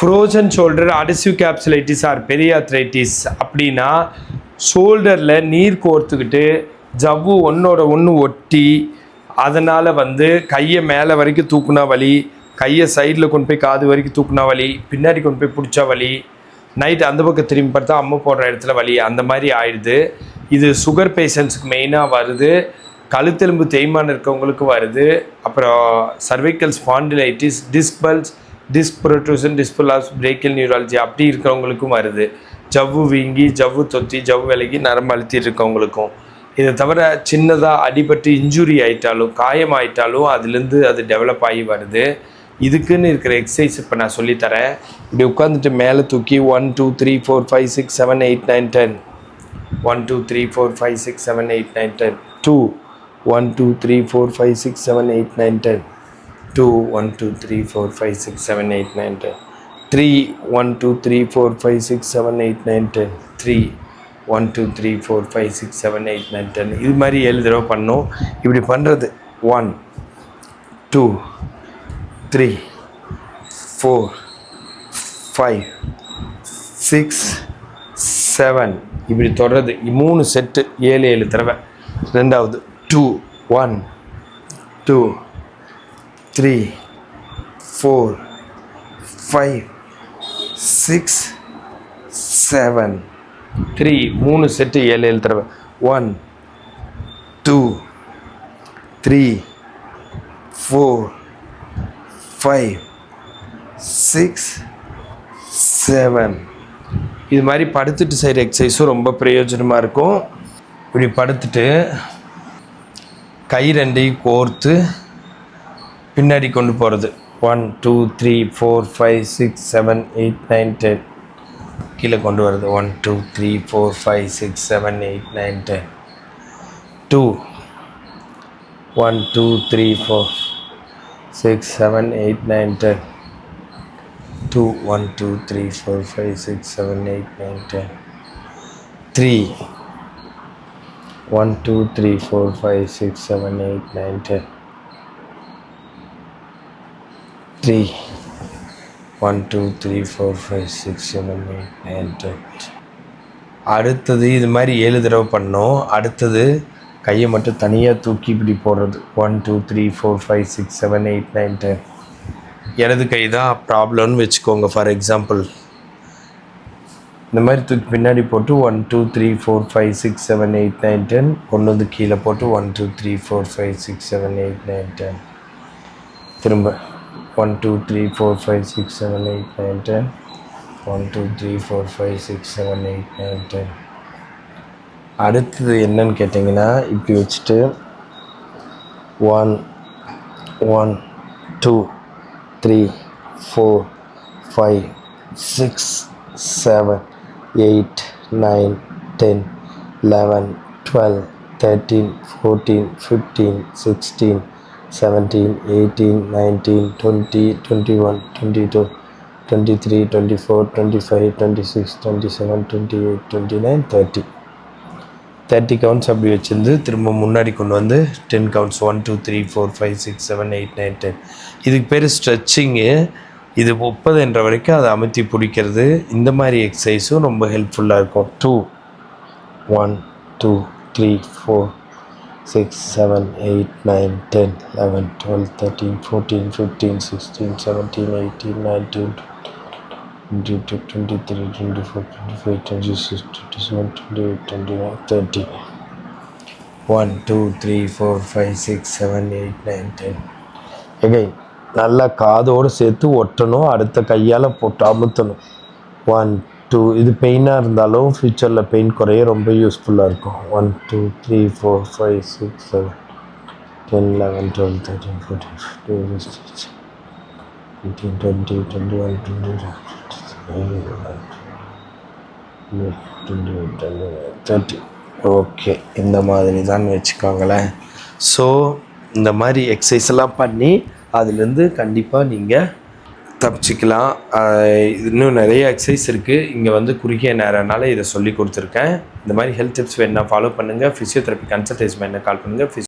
Frozen shoulder adhesive capsulitis or periarthritis அப்படின்னா ஷோல்டரில் நீர் கோர்த்துக்கிட்டு ஜவ்வு ஒன்றோட ஒன்று ஒட்டி அதனால் கையை மேலே வரைக்கும் தூக்குனா வலி, கையை சைடில் கொண்டு போய் காது வரைக்கும் தூக்குனா வலி, பின்னாடி கொண்டு போய் பிடிச்சா வலி, நைட் அந்த பக்கம் திரும்பி பார்த்தா அம்மை போடுற இடத்துல வலி, அந்த மாதிரி ஆயிடுது. இது சுகர் பேஷண்ட்ஸுக்கு மெயினாக வருது, கழுத்தெலும்பு தேய்மானம் இருக்கவங்களுக்கு வருது, அப்புறம் cervical spondylitis, டிஸ்பல்ஸ், disk protrusion, டிஸ்பலாஸ், brachial neurology அப்படி இருக்கிறவங்களுக்கும் வருது. ஜவ்வு வீங்கி, ஜவ்வு தொத்தி, ஜவ்வு விலகி நரம்பு அழுத்திட்டு இருக்கவங்களுக்கும். இதை தவிர சின்னதாக அடிபட்டு இன்ஜுரி ஆகிட்டாலும், காயம் ஆகிட்டாலும் அதுலேருந்து அது டெவலப் ஆகி வருது. இதுக்குன்னு இருக்கிற எக்ஸசைஸ் இப்போ நான் சொல்லித்தரேன். இப்படி உட்காந்துட்டு மேலே தூக்கி 1 2 3 4 5 6 7 8 9 10 1 2 3 4 5 6 7 8 9 10 2 1 2 3 4 5 6 7 8 9 10 2 1 2 3 4 5 6 7 8 9 10 3 1 2 3 4 5 6 7 8 9 10 3 1 2 3 4 5 6 7 8 9 10 இது மாதிரி 7 தடவை பண்ணோம். இப்படி பண்ணுறது 1 2 3 4 5 6 7 இப்படி தொடர்றது 3 செட்டு 7 தடவை. ரெண்டாவது 2 1 2 3 4 5 6 7 3 3 செட்டு 7 தடவை. 1 2 3 4 5 6 7 இது மாதிரி படுத்துட்டு செய்கிற எக்ஸசைஸும் ரொம்ப பிரயோஜனமாக இருக்கும். இப்படி படுத்துட்டு கை ரெண்டையும் கோர்த்து பின்னாடி கொண்டு போகிறது. 1 2 3 4 5 6 7 8 9 10 கீழே கொண்டு வருது. 1 2 3 4 5 6 7 8 9 10 2 1 2 3 4 6 7 8 9 10 2 1 2 3 4 5 6 7 8 9 10 3 1 2 3 4 5 6 7 8 9 10 3 1 2 3 4 5 6 7 8 9 10 அடுத்தது இது மாதிரி 7 தடவை பண்ணோம். அடுத்தது கையை மட்டும் தனியாக தூக்கி இப்படி போடுறது. 1 2 3 4 5 6 7 8 9 10 இடது கை தான் ப்ராப்ளம்னு வச்சுக்கோங்க. ஃபார் எக்ஸாம்பிள் இந்த மாதிரி தூக்கி பின்னாடி போட்டு 1 2 3 4 5 6 7 8 9 10 கொண்டு வந்து கீழே போட்டு 1 2 3 4 5 6 7 8 9 10 திரும்ப 1 2 3 4 5 6 7 8 9 10 1 2 3 4 5 6 7 8 9 10 அடுத்தது என்னன்னு கேட்டிங்கன்னா இப்படி வச்சுட்டு 1 1 2 3 4 5 6 7 8 9 10 11 12 13 14 15 16 17 18 19 20 21 22 23 24 25 26 27 28 29 30 30 கவுண்ட்ஸ் அப்படி வச்சுருந்து திரும்ப முன்னாடி கொண்டு வந்து 10 கவுண்ட்ஸ் 1 2 3 4 5 6 7 8 9 10 இதுக்கு பேர் ஸ்ட்ரெச்சிங்கு. இது 30 என்ற வரைக்கும் அதை அமுத்தி பிடிக்கிறது. இந்த மாதிரி எக்ஸசைஸும் ரொம்ப ஹெல்ப்ஃபுல்லாக இருக்கும். 2 1 2 3 4 6 7 8 9 10 11 12 13 14 15 16 17 18 19 22 23 24 25 26 27 28 29 30 1 2 3 4 5 6 7 8 9 10 again நல்லா காதோடு சேர்த்து ஒட்டணும். அடுத்த கையால் போட்டு அமுத்தணும். 1 2 இது பெயினாக இருந்தாலும் ஃப்யூச்சரில் பெயின் குறைய ரொம்ப யூஸ்ஃபுல்லாக இருக்கும். 1 2 3 4 5 6 7 10 11 12 13 14 15 16 18 20 21 22 30 ஓகே இந்த மாதிரி தான் வச்சுக்கோங்களேன். ஸோ இந்த மாதிரி எக்ஸசைஸ் எல்லாம் பண்ணி அதுலேருந்து கண்டிப்பாக நீங்கள் தப்பிச்சிக்கலாம். இன்னும் நிறைய எக்ஸசைஸ் இருக்குது. இங்கே குறுகிய நேரம்னால இதை சொல்லி கொடுத்துருக்கேன். இந்த மாதிரி ஹெல்த் டிப்ஸ் வேணுன்னா ஃபாலோ பண்ணுங்கள். ஃபிசியோதெரப்பி கன்சல்டேஷன் வேணுன்னா கால் பண்ணுங்கள்.